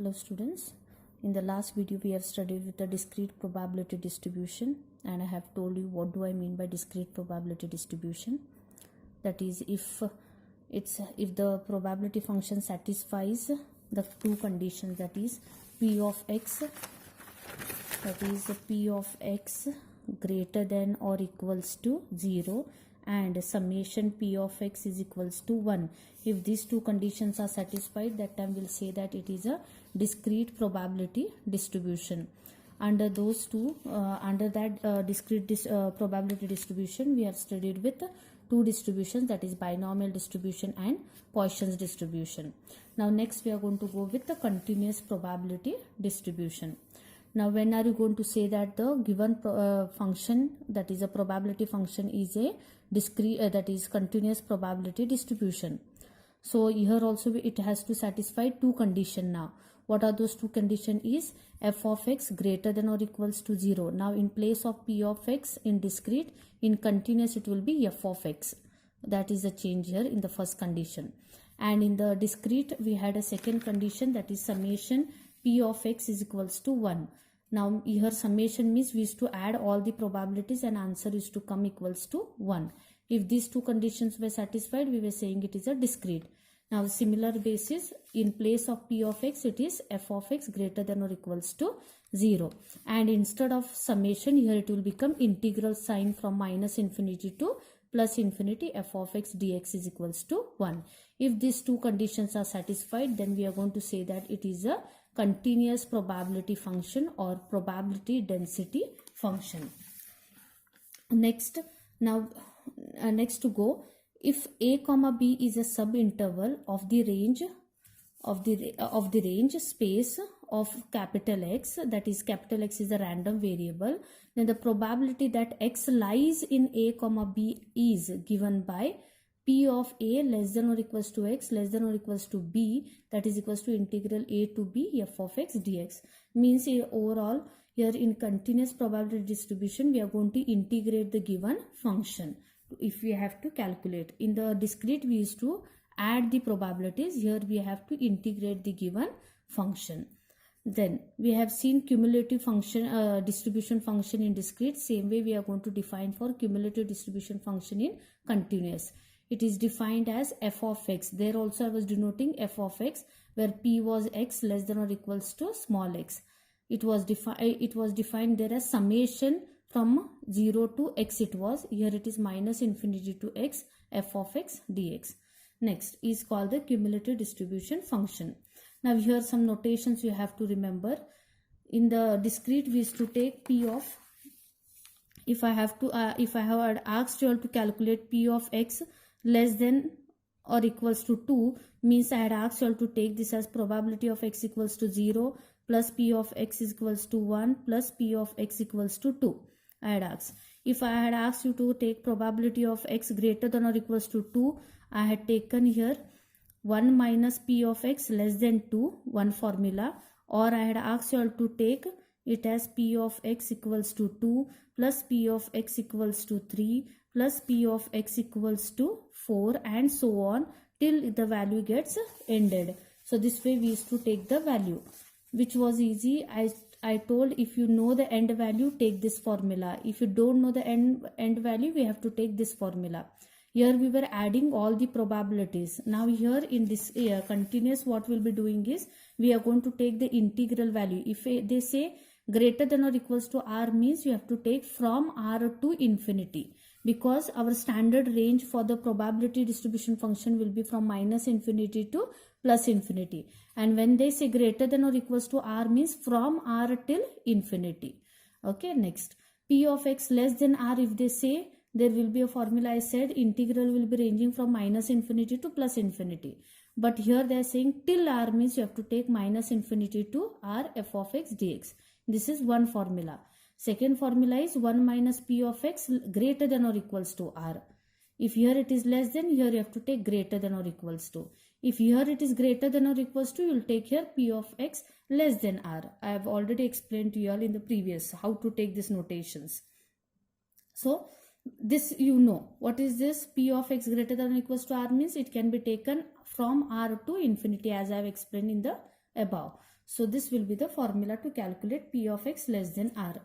Hello students, in the last video we have studied with the discrete probability distribution, and I have told you what do I mean by discrete probability distribution. That is, if the probability function satisfies the two conditions, that is p of x greater than or equals to 0 and summation p of x is equals to 1. If these two conditions are satisfied, that time we'll say that it is a discrete probability distribution. Under those two, discrete probability distribution, we have studied with two distributions, that is binomial distribution and Poisson's distribution. Now next we are going to go with the continuous probability distribution. Now when are you going to say that the given function, that is a probability function, is a discrete that is continuous probability distribution? So here also it has to satisfy two conditions. Now what are those two conditions? Is f of x greater than or equals to 0. Now in place of p of x in discrete, in continuous it will be f of x. That is a change here in the first condition. And in the discrete we had a second condition, that is summation p of x is equals to 1. Now here summation means we used to add all the probabilities and answer is to come equals to 1. If these two conditions were satisfied, we were saying it is a discrete. Now similar basis, in place of p of x it is f of x greater than or equals to 0. And instead of summation, here it will become integral sign from minus infinity to plus infinity, f of x dx is equals to 1. If these two conditions are satisfied, then we are going to say that it is a continuous probability function or probability density function. Next to go, if a comma b is a subinterval of the range space of capital X, that is capital X is a random variable, then the probability that x lies in a comma b is given by p of a less than or equals to x less than or equals to b, that is equals to integral a to b f of x dx. Means overall here in continuous probability distribution we are going to integrate the given function if we have to calculate. In the discrete we used to add the probabilities, here we have to integrate the given function. Then we have seen cumulative function distribution function in discrete. Same way we are going to define for cumulative distribution function in continuous. It is defined as f of x. There also I was denoting f of x, where p was x less than or equals to small x. It was defined there as summation from 0 to x. It was here it is minus infinity to x f of x dx. Next is called the cumulative distribution function. Now here some notations you have to remember. In the discrete we used to take p of, if I have asked you all to calculate p of x less than or equals to 2, means I had asked you all to take this as probability of x equals to 0 plus p of x is equals to 1 plus p of x equals to 2. I had asked. If I had asked you to take probability of x greater than or equals to 2, I had taken here 1 minus p of x less than 2, one formula, or I had asked you all to take it as p of x equals to 2 plus p of x equals to 3 plus p of x equals to 4 and so on till the value gets ended. So this way we used to take the value, which was easy. I told if you know the end value, take this formula. If you don't know the end value, we have to take this formula. Here we were adding all the probabilities. Now here in this continuous, what we'll be doing is we are going to take the integral value. If they say greater than or equals to r, means you have to take from r to infinity, because our standard range for the probability distribution function will be from minus infinity to plus infinity. And when they say greater than or equals to r, means from r till infinity. Okay, next p of x less than r, if they say, there will be a formula. I said integral will be ranging from minus infinity to plus infinity. But here they are saying till r, means you have to take minus infinity to r f of x dx. This is one formula. Second formula is 1 minus p of x greater than or equals to r. If here it is less than, here you have to take greater than or equals to. If here it is greater than or equals to, you will take here p of x less than r. I have already explained to you all in the previous how to take these notations. So this you know. What is this? P of x greater than or equals to r means it can be taken from r to infinity, as I have explained in the above. So this will be the formula to calculate P of x less than R.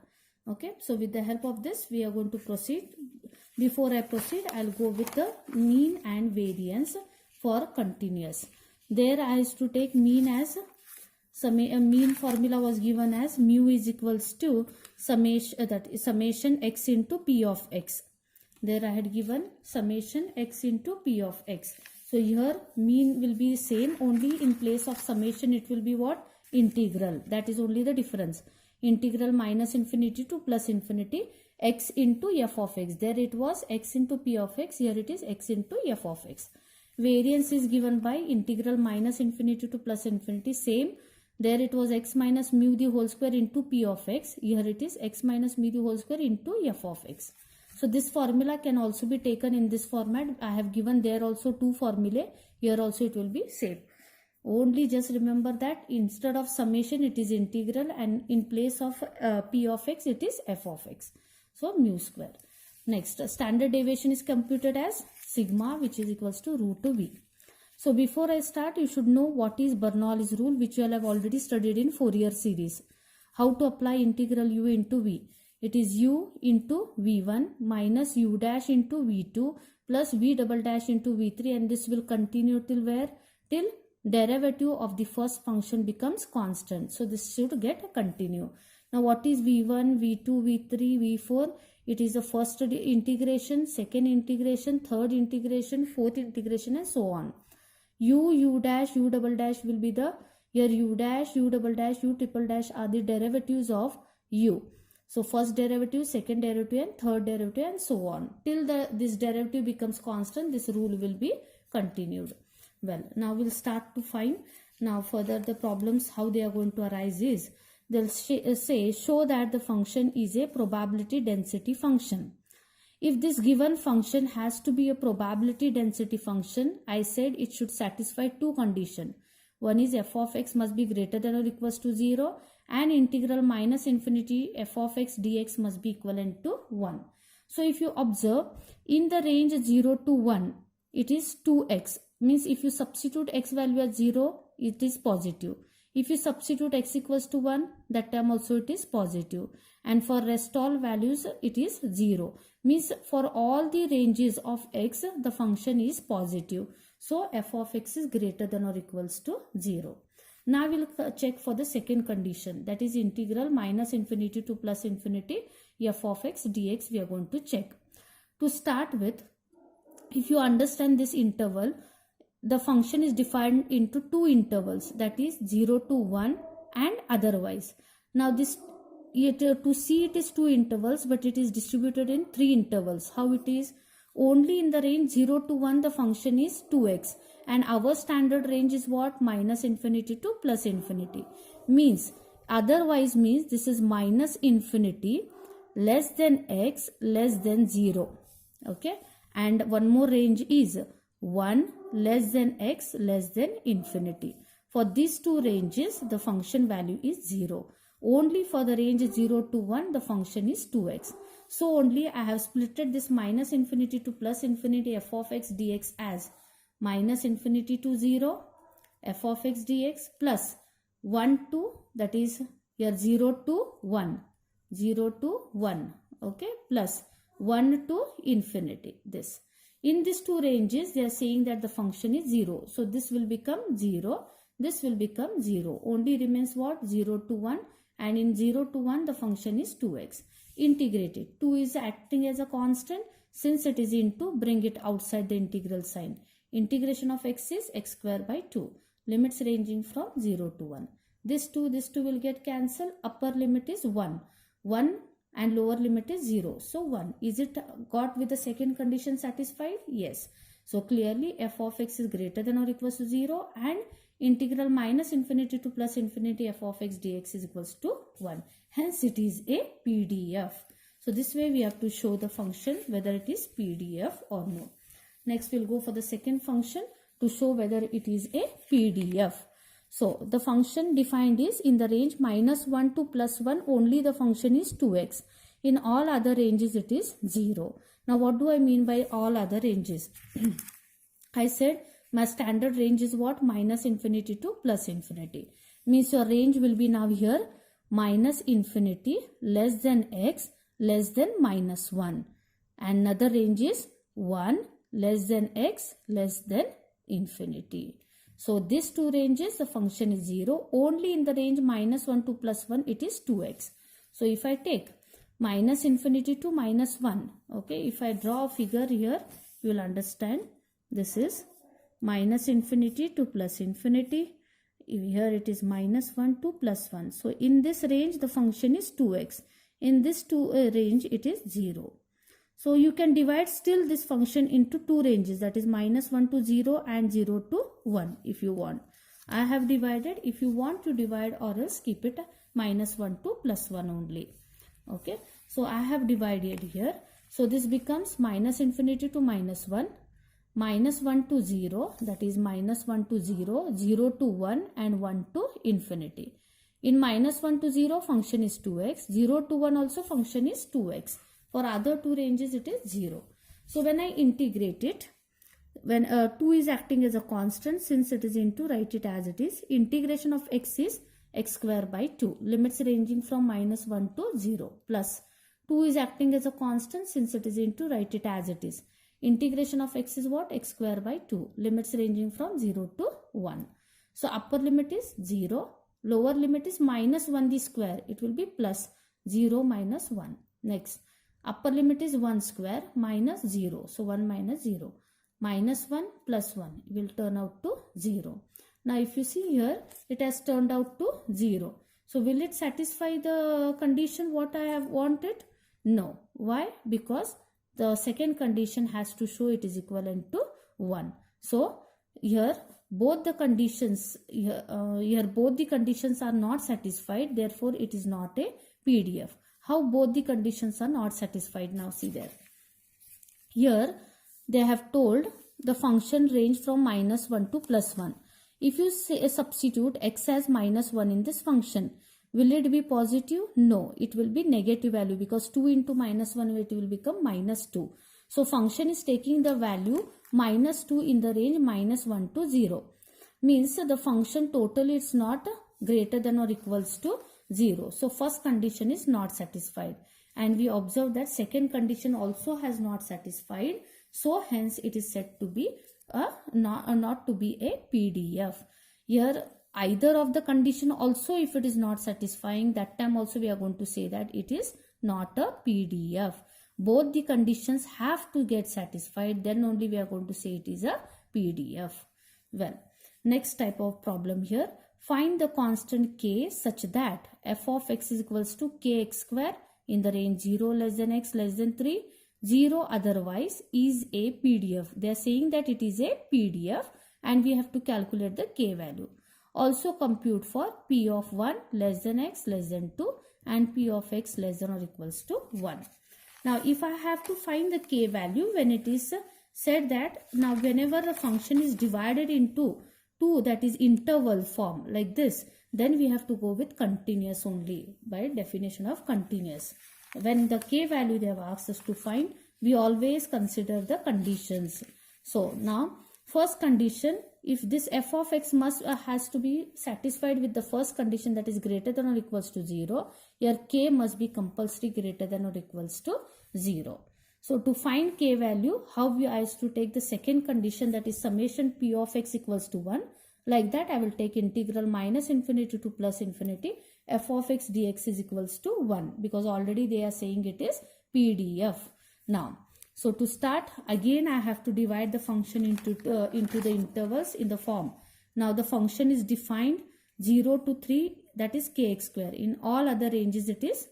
Okay, so with the help of this we are going to proceed. Before I proceed, I'll go with the mean and variance for continuous. There I used to take mean as mean formula was given as mu is equals to summation x into P of x. There I had given summation x into P of x. So here mean will be same, only in place of summation it will be what? Integral. That is only the difference. Integral minus infinity to plus infinity x into f of x. There it was x into P of x. Here it is x into f of x. Variance is given by integral minus infinity to plus infinity. Same. There it was x minus mu the whole square into P of x. Here it is x minus mu the whole square into f of x. So this formula can also be taken in this format. I have given there also two formulae. Here also it will be same. Only just remember that instead of summation it is integral, and in place of P of x it is f of x. So mu square. Next, standard deviation is computed as sigma, which is equals to root v. So before I start, you should know what is Bernoulli's rule, which you all have already studied in Fourier series. How to apply integral u into v. It is u into v1 minus u dash into v2 plus v double dash into v3, and this will continue till where? Till derivative of the first function becomes constant. So this should get continue. Now what is v1, v2, v3, v4? It is the first integration, second integration, third integration, fourth integration, and so on. U dash, u double dash will be the, here u dash, u double dash, u triple dash are the derivatives of u. So first derivative, second derivative, and third derivative, and so on. Till this derivative becomes constant, this rule will be continued. Well, now we'll start to find. Now further the problems, how they are going to arise is, they'll say show that the function is a probability density function. If this given function has to be a probability density function, I said it should satisfy two conditions. One is f of x must be greater than or equals to 0, and integral minus infinity f of x dx must be equivalent to 1. So if you observe, in the range 0 to 1, it is 2x. Means if you substitute x value as 0, it is positive. If you substitute x equals to 1, that time also it is positive. And for rest all values, it is 0. Means for all the ranges of x, the function is positive. So f of x is greater than or equals to 0. Now we will check for the second condition, that is integral minus infinity to plus infinity f of x dx we are going to check. To start with, if you understand this interval, the function is defined into two intervals, that is 0 to 1 and otherwise. Now this, to see it is two intervals, but it is distributed in three intervals. How it is? Only in the range 0 to 1 the function is 2x, and our standard range is what? Minus infinity to plus infinity. Means, otherwise means this is minus infinity less than x less than 0. Okay, and one more range is 1 less than x less than infinity. For these two ranges, the function value is 0. Only for the range 0 to 1, the function is 2x. So only I have splitted this minus infinity to plus infinity f of x dx as minus infinity to 0 f of x dx plus 1 to, that is here 0 to 1, 0 to 1, okay, plus 1 to infinity. This. In these two ranges, they are saying that the function is 0. So this will become 0. This will become 0. Only remains what? 0 to 1. And in 0 to 1, the function is 2x. Integrated. 2 is acting as a constant. Since it is into, bring it outside the integral sign. Integration of x is x square by 2. Limits ranging from 0 to 1. This 2 will get cancelled. Upper limit is 1. 1. And lower limit is 0. So 1. Is it got with the second condition satisfied? Yes. So clearly f of x is greater than or equals to 0, and integral minus infinity to plus infinity f of x dx is equals to 1. Hence it is a PDF. So this way we have to show the function whether it is PDF or no. Next we'll go for the second function to show whether it is a PDF. So the function defined is in the range minus 1 to plus 1, only the function is 2x. In all other ranges it is 0. Now what do I mean by all other ranges? I said my standard range is what? Minus infinity to plus infinity. Means your range will be now here minus infinity less than x less than minus 1. And another range is 1 less than x less than infinity. So these two ranges, the function is 0. Only in the range minus 1 to plus 1, it is 2x. So if I take minus infinity to minus 1, okay, if I draw a figure here, you will understand. This is minus infinity to plus infinity. Here it is minus 1 to plus 1. So in this range, the function is 2x. In this range, it is 0. So you can divide still this function into two ranges, that is minus 1 to 0 and 0 to 1 if you want. I have divided. If you want to divide or else keep it minus 1 to plus 1 only. Okay. So I have divided here. So this becomes minus infinity to minus 1, minus 1 to 0, that is minus 1 to 0, 0 to 1 and 1 to infinity. In minus 1 to 0 function is 2x, 0 to 1 also function is 2x. For other two ranges it is 0. So when I integrate it, when 2 is acting as a constant, since it is into, write it as it is. Integration of x is x square by 2. Limits ranging from minus 1 to 0. Plus 2 is acting as a constant, since it is into, write it as it is. Integration of x is what? X square by 2. Limits ranging from 0 to 1. So upper limit is 0. Lower limit is minus 1 the square. It will be plus 0 minus 1. Next. Upper limit is 1 square minus 0. So 1 minus 0. Minus 1 plus 1 will turn out to 0. Now if you see here, it has turned out to 0. So will it satisfy the condition what I have wanted? No. Why? Because the second condition has to show it is equivalent to 1. So here both the conditions both the conditions are not satisfied. Therefore it is not a PDF. How both the conditions are not satisfied? Now see there. Here they have told the function range from minus 1 to plus 1. If you say substitute x as minus 1 in this function, will it be positive? No, it will be negative value, because 2 into minus 1 it will become minus 2. So function is taking the value minus 2 in the range minus 1 to 0. Means the function totally is not greater than or equals to 0. So first condition is not satisfied, and we observe that second condition also has not satisfied. So hence it is said to be not to be a PDF. Here either of the condition also, if it is not satisfying, that time also we are going to say that it is not a PDF. Both the conditions have to get satisfied, then only we are going to say it is a PDF. Well, next type of problem here. Find the constant k such that f of x is equals to kx square in the range 0 less than x less than 3, 0 otherwise is a PDF. They are saying that it is a PDF and we have to calculate the k value. Also compute for p of 1 less than x less than 2 and p of x less than or equals to 1. Now if I have to find the k value, when it is said that now whenever a function is divided into 2, that is interval form like this, then we have to go with continuous only by definition of continuous. When the k value they have asked us to find, we always consider the conditions. So now first condition, if this f of x has to be satisfied with the first condition, that is greater than or equals to 0, your k must be compulsory greater than or equals to 0. So to find k value, how we are to take the second condition, that is summation p of x equals to 1. Like that I will take integral minus infinity to plus infinity f of x dx is equals to 1, because already they are saying it is PDF. Now, so to start again I have to divide the function into the intervals in the form. Now the function is defined 0 to 3, that is kx square. In all other ranges it is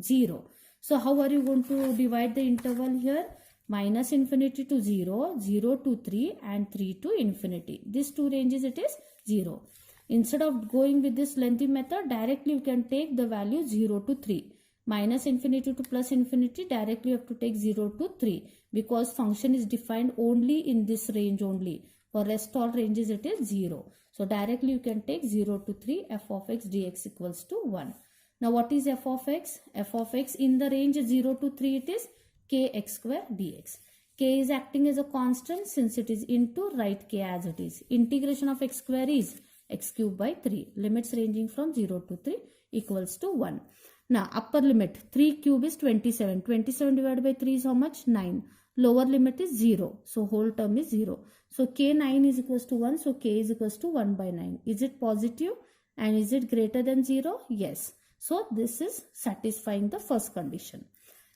0. So how are you going to divide the interval here? Minus infinity to 0, 0 to 3 and 3 to infinity. These two ranges it is 0. Instead of going with this lengthy method, directly you can take the value 0 to 3. Minus infinity to plus infinity, directly you have to take 0 to 3, because function is defined only in this range only. For rest all ranges it is 0. So directly you can take 0 to 3 f of x dx equals to 1. Now what is f of x? F of x in the range 0 to 3 it is kx square dx. K is acting as a constant, since it is into, write k as it is. Integration of x square is x cube by 3. Limits ranging from 0 to 3 equals to 1. Now upper limit 3 cube is 27. 27 divided by 3 is how much? 9. Lower limit is 0. So whole term is 0. So k9 is equals to 1. So k is equals to 1 by 9. Is it positive? And is it greater than 0? Yes. So this is satisfying the first condition.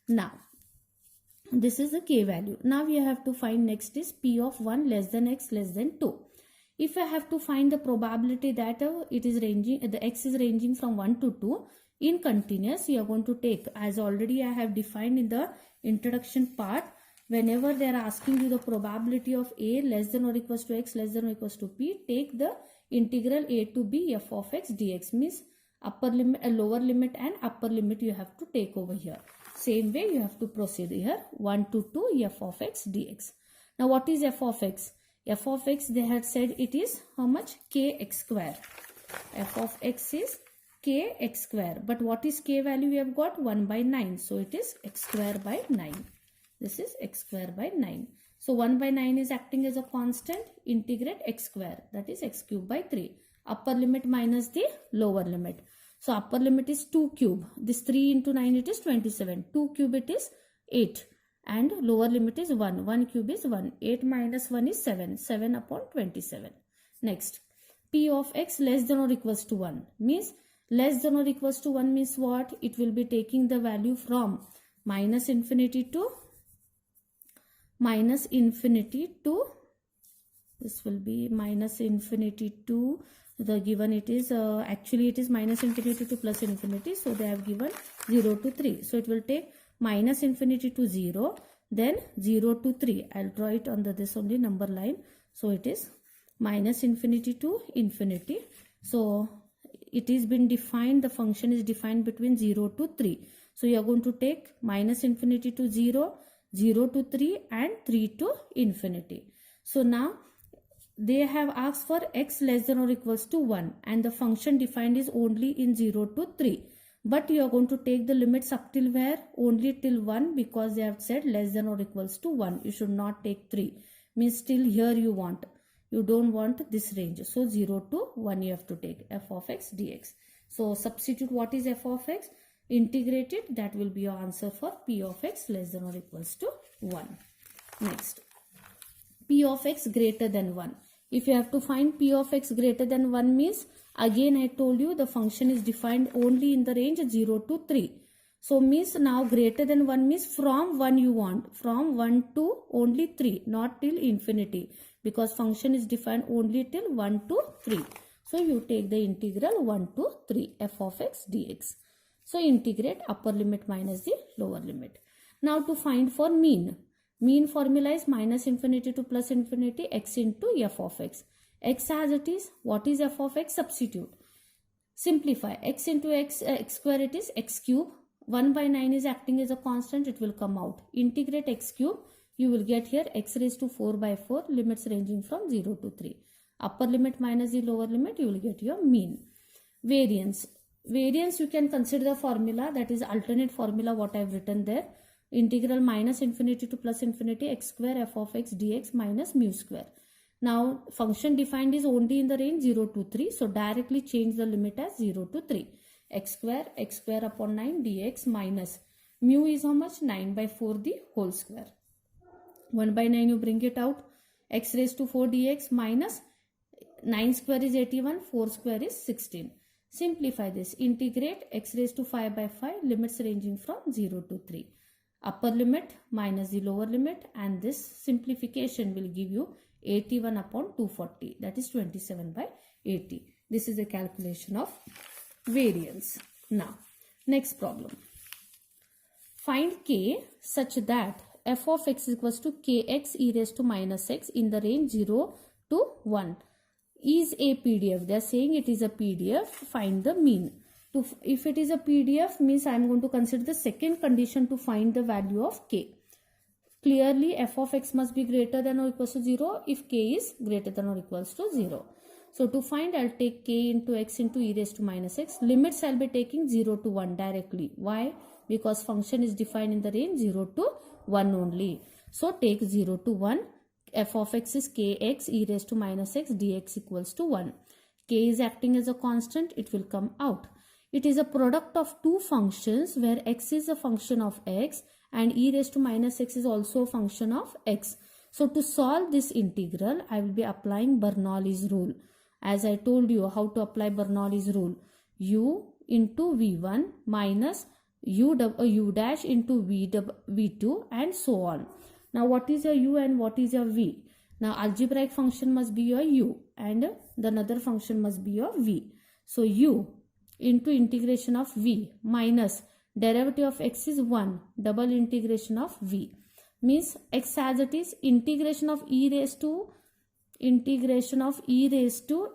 Now this is the k value. Now we have to find next is p of 1 less than x less than 2. If I have to find the probability that it is ranging, the x is ranging from 1 to 2 in continuous, you are going to take, as already I have defined in the introduction part, whenever they are asking you the probability of a less than or equals to x less than or equals to p, take the integral a to b f of x dx, means upper limit, lower limit and upper limit you have to take over here. Same way you have to proceed here, 1 to 2 f of x dx. Now what is f of x? F of x, they had said it is how much? Kx square. F of x is kx square. But what is k value we have got? 1 by 9. So it is x square by 9. This is x square by 9. So 1 by 9 is acting as a constant. Integrate x square. That is x cube by 3. Upper limit minus the lower limit. So upper limit is 2 cube. This 3 into 9 it is 27. 2 cube it is 8. And lower limit is 1. 1 cube is 1. 8 minus 1 is 7. 7 upon 27. Next. P of x less than or equals to 1. Means less than or equals to 1 means what? It will be taking the value from minus infinity to this will be minus infinity to the given it is actually it is minus infinity to plus infinity. So they have given 0 to 3. So it will take minus infinity to 0, then 0 to 3. I'll draw it on this only number line. So it is minus infinity to infinity. So it is been defined, the function is defined between 0 to 3. So you are going to take minus infinity to 0, 0 to 3 and 3 to infinity. So now they have asked for x less than or equals to 1 and the function defined is only in 0 to 3. But you are going to take the limits up till where? Only till 1, because they have said less than or equals to 1. You should not take 3. Means still here you want. You don't want this range. So 0 to 1 you have to take f of x dx. So substitute what is f of x? Integrate it. That will be your answer for p of x less than or equals to 1. Next. P of x greater than 1. If you have to find p of x greater than 1 means, again I told you the function is defined only in the range 0 to 3. So means now greater than 1 means from 1 you want. From 1 to only 3, not till infinity. Because function is defined only till 1 to 3. So you take the integral 1 to 3 f of x dx. So integrate upper limit minus the lower limit. Now to find for mean. Mean formula is minus infinity to plus infinity x into f of x. X as it is. What is f of x? Substitute. Simplify. X into x square it is x cube. 1 by 9 is acting as a constant. It will come out. Integrate x cube. You will get here x raised to 4 by 4. Limits ranging from 0 to 3. Upper limit minus the lower limit. You will get your mean. Variance. Variance you can consider the formula. That is alternate formula what I have written there. Integral minus infinity to plus infinity x square f of x dx minus mu square. Now function defined is only in the range 0 to 3. So directly change the limit as 0 to 3. X square upon 9 dx minus mu is how much? 9 by 4 the whole square. 1 by 9 you bring it out. X raised to 4 dx minus 9 square is 81. 4 square is 16. Simplify this. Integrate x raised to 5 by 5. Limits ranging from 0 to 3. Upper limit minus the lower limit, and this simplification will give you 81 upon 240, that is 27 by 80. This is a calculation of variance. Now next problem. Find k such that f of x is equals to kx e raised to minus x in the range 0 to 1 is a PDF. They are saying it is a PDF. Find the mean. If it is a PDF means I am going to consider the second condition to find the value of k. Clearly f of x must be greater than or equals to 0 if k is greater than or equals to 0. So to find, I'll take k into x into e raised to minus x. Limits I'll be taking 0 to 1 directly. Why? Because function is defined in the range 0 to 1 only. So take 0 to 1. F of x is kx e raised to minus x dx equals to 1. K is acting as a constant, it will come out. It is a product of two functions where x is a function of x and e raised to minus x is also a function of x. So to solve this integral, I will be applying Bernoulli's rule. As I told you how to apply Bernoulli's rule. U into V1 minus U dash into V2 and so on. Now what is your U and what is your V? Now algebraic function must be your U and the another function must be your V. So U into integration of V minus derivative of x is 1, double integration of V. Means x as it is, integration of e raised to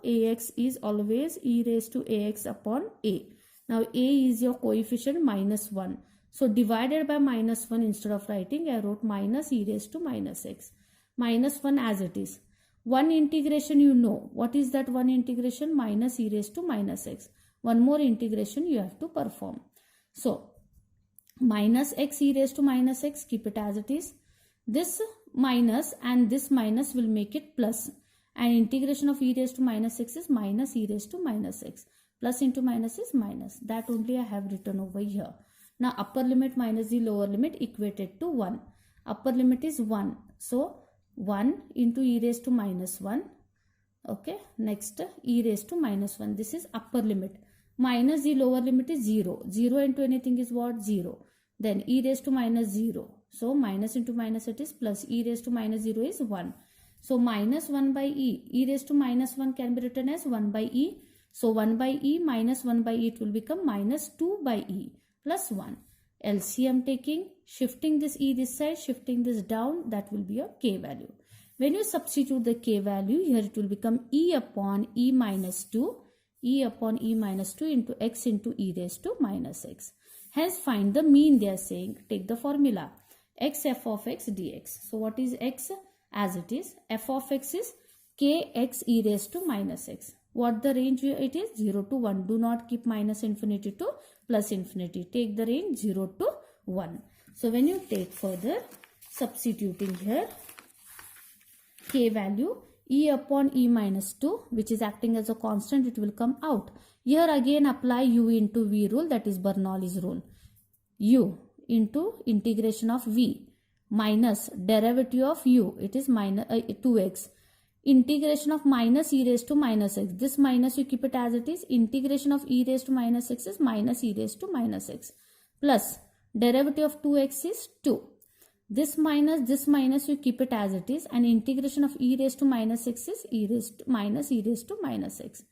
ax is always e raised to ax upon a. Now a is your coefficient minus 1. So divided by minus 1, instead of writing I wrote minus e raised to minus x. Minus 1 as it is. One integration you know. What is that one integration? Minus e raised to minus x. One more integration you have to perform. So minus x e raised to minus x, keep it as it is. This minus and this minus will make it plus. And integration of e raised to minus x is minus e raised to minus x. Plus into minus is minus. That only I have written over here. Now upper limit minus the lower limit equated to 1. Upper limit is 1. So 1 into e raised to minus 1. Okay. Next e raised to minus 1. This is upper limit. Minus the lower limit is 0. 0 into anything is what? 0. Then e raised to minus 0. So minus into minus it is plus. E raised to minus 0 is 1. So minus 1 by e. E raised to minus 1 can be written as 1 by e. So 1 by e minus 1 by e, it will become minus 2 by e plus 1. LCM taking, shifting this e this side, shifting this down, that will be your k value. When you substitute the k value, here it will become e upon e minus 2. E upon e minus 2 into x into e raised to minus x. Hence find the mean they are saying. Take the formula. X f of x dx. So what is x as it is? F of x is kx e raised to minus x. What the range it is? 0 to 1. Do not keep minus infinity to plus infinity. Take the range 0 to 1. So when you take further, substituting here, k value, e upon e minus 2, which is acting as a constant, it will come out. Here again apply u into v rule, that is Bernoulli's rule. U into integration of v minus derivative of u, it is minus 2x. Integration of minus e raised to minus x. This minus you keep it as it is. Integration of e raised to minus x is minus e raised to minus x. Plus derivative of 2x is 2. This minus you keep it as it is. And integration of e raised to minus x is e raised to minus x.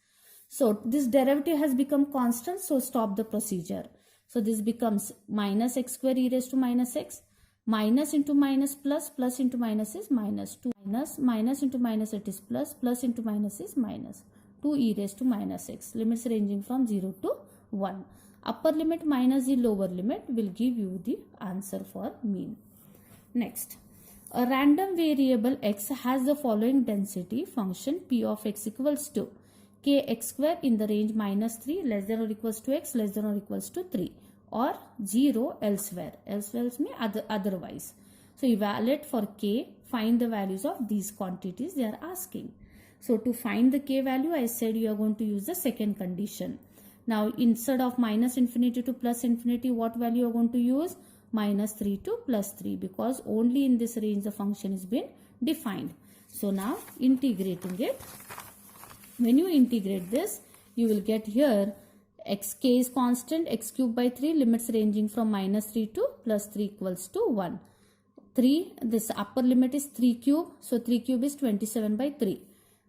So this derivative has become constant. So stop the procedure. So this becomes minus x square e raised to minus x. Minus into minus plus, plus into minus is minus 2. Minus into minus it is plus, plus into minus is minus 2 e raised to minus x. Limits ranging from 0 to 1. Upper limit minus the lower limit will give you the answer for mean. Next, a random variable x has the following density function p of x equals to kx square in the range minus 3 less than or equals to x less than or equals to 3. Or 0 elsewhere. Elsewhere means otherwise. So evaluate for k, find the values of these quantities they are asking. So to find the k value, I said you are going to use the second condition. Now instead of minus infinity to plus infinity, what value you are going to use? Minus 3 to plus 3, because only in this range the function is been defined. So now integrating it. When you integrate this, you will get here xk is constant, x cube by 3, limits ranging from minus 3 to plus 3 equals to 1. 3, this upper limit is 3 cube, so 3 cube is 27 by 3.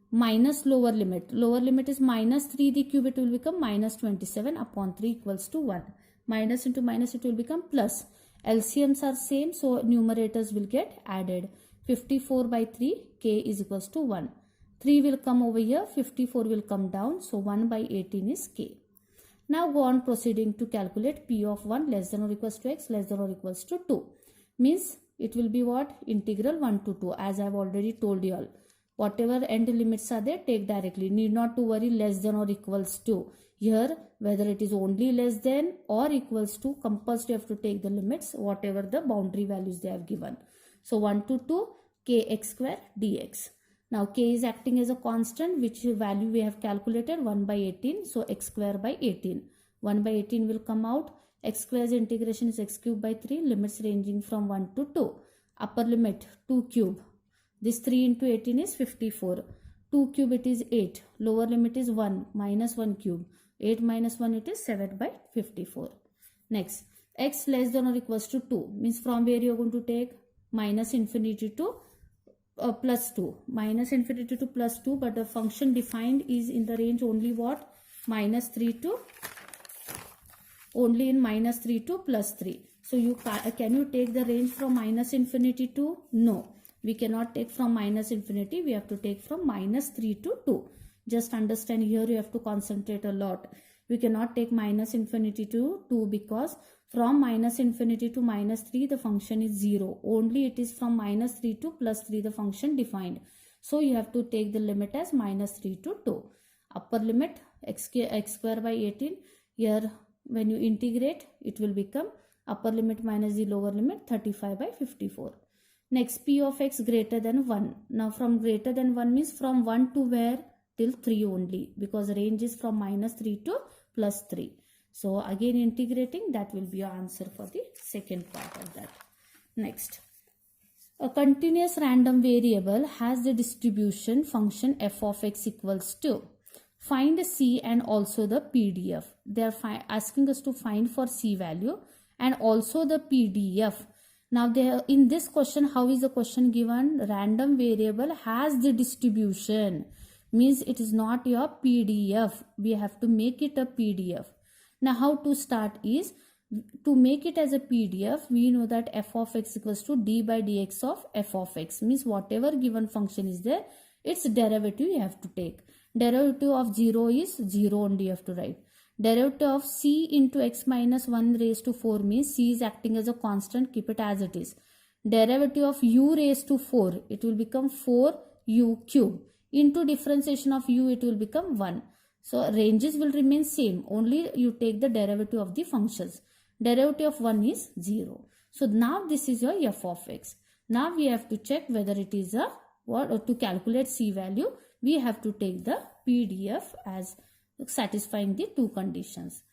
Minus lower limit is minus 3 the cube, it will become minus 27 upon 3 equals to 1. Minus into minus it will become plus. LCMs are same, so numerators will get added. 54 by 3, k is equals to 1. 3 will come over here, 54 will come down, so 1 by 18 is k. Now go on proceeding to calculate p of 1 less than or equals to x less than or equals to 2. Means it will be what? Integral 1 to 2, as I have already told you all. Whatever end limits are there, take directly. Need not to worry less than or equals to. Here, whether it is only less than or equals to, compulsory you have to take the limits, whatever the boundary values they have given. So 1 to 2, kx square dx. Now k is acting as a constant, which value we have calculated, 1 by 18. So x square by 18. 1 by 18 will come out. X square's integration is x cube by 3. Limits ranging from 1 to 2. Upper limit 2 cube. This 3 into 18 is 54. 2 cube it is 8. Lower limit is 1 minus 1 cube. 8 minus 1 it is 7 by 54. Next, x less than or equals to 2 means from where you are going to take minus infinity to plus 2. Minus infinity to plus 2, but the function defined is in the range only what? Minus 3 to, only in minus 3 to plus 3. So you can you take the range from minus infinity to? No. We cannot take from minus infinity. We have to take from minus 3 to 2. Just understand here you have to concentrate a lot. We cannot take minus infinity to 2 because from minus infinity to minus 3 the function is 0. Only it is from minus 3 to plus 3 the function defined. So you have to take the limit as minus 3 to 2. Upper limit x square by 18. Here when you integrate it will become upper limit minus the lower limit 35 by 54. Next, p of x greater than 1. Now from greater than 1 means from 1 to where? Till 3 only, because range is from minus 3 to plus 3. So again integrating, that will be your answer for the second part of that. Next, a continuous random variable has the distribution function f of x equals to. Find c and also the PDF. They are asking us to find for c value and also the PDF. Now in this question, how is the question given? Random variable has the distribution. Means it is not your PDF. We have to make it a PDF. Now how to start is, to make it as a PDF, we know that f of x equals to d by dx of f of x. Means whatever given function is there, its derivative you have to take. Derivative of 0 is 0 only you have to write. Derivative of c into x minus 1 raised to 4 means c is acting as a constant, keep it as it is. Derivative of u raised to 4, it will become 4u cube. Into differentiation of u, it will become 1. So ranges will remain same, only you take the derivative of the functions. Derivative of 1 is 0. So now this is your f of x. Now we have to check whether it is a what, or to calculate c value, we have to take the PDF as satisfying the two conditions.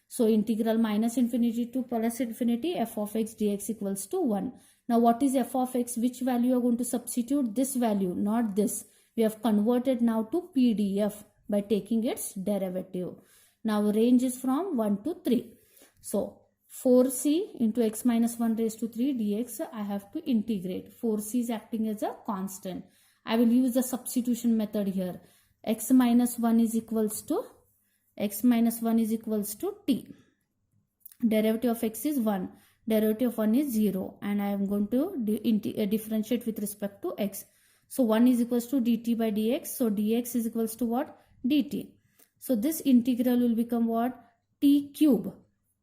So integral minus infinity to plus infinity f of x dx equals to 1. Now what is f of x? Which value you are going to substitute? This value, not this. We have converted now to PDF by taking its derivative. Now range is from 1 to 3. So 4c into x minus 1 raised to 3 dx, I have to integrate. 4c is acting as a constant. I will use the substitution method here. X minus 1 is equals to t. Derivative of x is 1. Derivative of 1 is 0. And I am going to differentiate with respect to x. So 1 is equals to dt by dx. So dx is equals to what? Dt. So this integral will become what? T cube.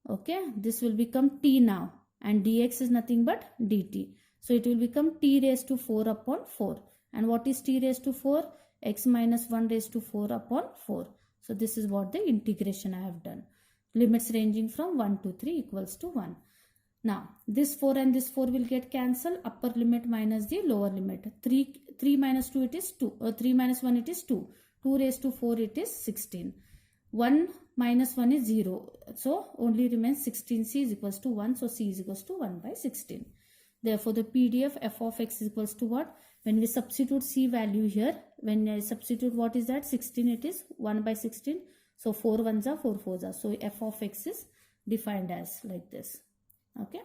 Okay. This will become t now. And dx is nothing but dt. So it will become t raised to 4 upon 4. And what is t raised to 4? X minus 1 raised to 4 upon 4. So this is what the integration I have done. Limits ranging from 1 to 3 equals to 1. Now this 4 and this 4 will get cancelled. Upper limit minus the lower limit. 3 minus 2 it is 2. 3 minus 1 it is 2. 2 raised to 4 it is 16. 1 minus 1 is 0. So only remains 16c is equals to 1. So c is equals to 1 by 16. Therefore the PDF f of x is equals to what? When we substitute c value here, when I substitute what is that? 16, it is 1 by 16. So 4 ones are 4 fours are. So f of x is defined as like this. Okay.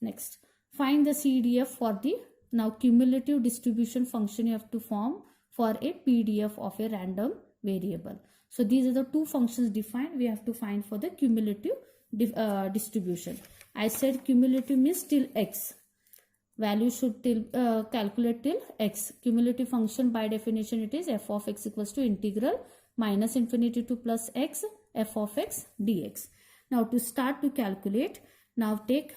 Next, find the CDF for the now cumulative distribution function you have to form for a PDF of a random variable. So these are the two functions defined. We have to find for the cumulative distribution. I said cumulative means till x. Value should calculate till x. Cumulative function by definition it is f of x equals to integral minus infinity to plus x f of x dx. Now to start to calculate, now take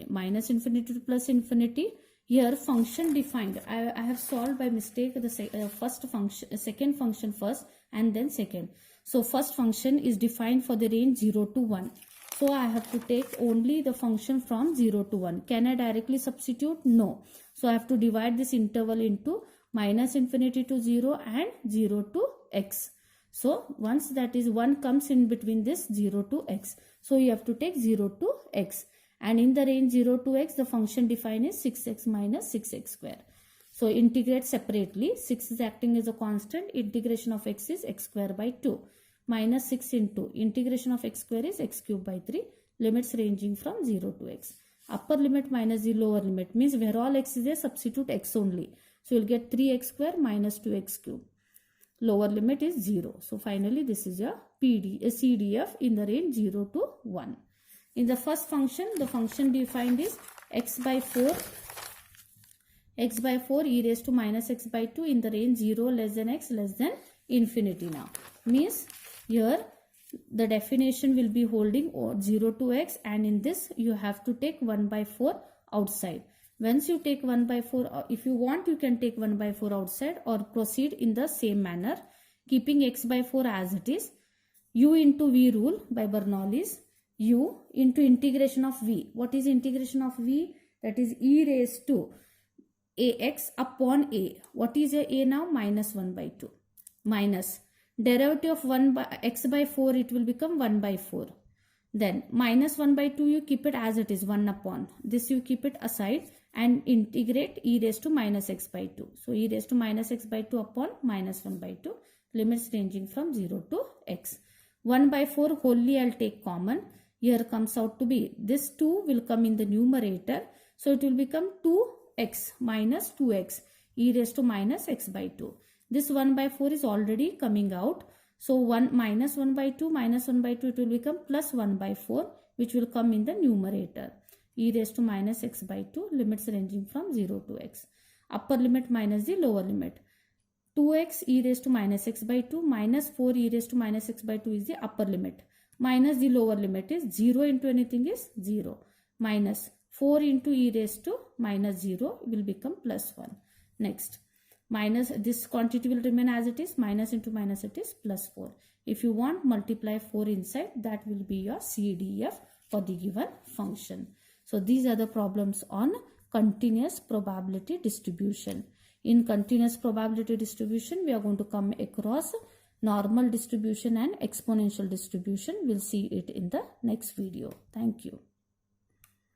minus infinity to plus infinity. Here function defined. I have solved by mistake the first function, second function first and then second. So first function is defined for the range 0 to 1. So I have to take only the function from 0 to 1. Can I directly substitute? No. So I have to divide this interval into minus infinity to 0 and 0 to x. So once that is 1 comes in between this 0 to x. So you have to take 0 to x. And in the range 0 to x, the function defined is 6x minus 6x square. So integrate separately. 6 is acting as a constant. Integration of x is x square by 2. Minus 6 into integration of x square is x cube by 3. Limits ranging from 0 to x. Upper limit minus the lower limit means where all x is there, substitute x only. So you'll get 3x square minus 2x cube. Lower limit is 0. So finally this is a CDF in the range 0 to 1. In the first function, the function defined is x by 4 e raised to minus x by 2 in the range 0 less than x less than infinity now. Means here the definition will be holding 0 to x, and in this you have to take 1 by 4 outside. Once you take 1 by 4, if you want you can take 1 by 4 outside or proceed in the same manner, keeping x by 4 as it is. U into v rule by Bernoulli's. U into integration of v. What is integration of v? That is e raised to ax upon a. What is a now? Minus 1 by 2. Minus derivative of 1 by x by 4, it will become 1 by 4. Then minus 1 by 2 you keep it as it is, 1 upon. This you keep it aside and integrate e raised to minus x by 2. So e raised to minus x by 2 upon minus 1 by 2. Limits ranging from 0 to x. 1 by 4 wholly I'll take common. Here comes out to be, this 2 will come in the numerator. So it will become 2x minus 2x e raised to minus x by 2. This 1 by 4 is already coming out. So 1 minus 1 by 2 minus 1 by 2, it will become plus 1 by 4, which will come in the numerator. E raised to minus x by 2, limits ranging from 0 to x. Upper limit minus the lower limit. 2x e raised to minus x by 2 minus 4 e raised to minus x by 2 is the upper limit. Minus the lower limit is 0 into anything is 0. Minus 4 into e raised to minus 0 will become plus 1. Next. Minus this quantity will remain as it is, minus into minus it is plus 4. If you want, multiply 4 inside, that will be your CDF for the given function. So these are the problems on continuous probability distribution. In continuous probability distribution, we are going to come across normal distribution and exponential distribution. We'll see it in the next video. Thank you.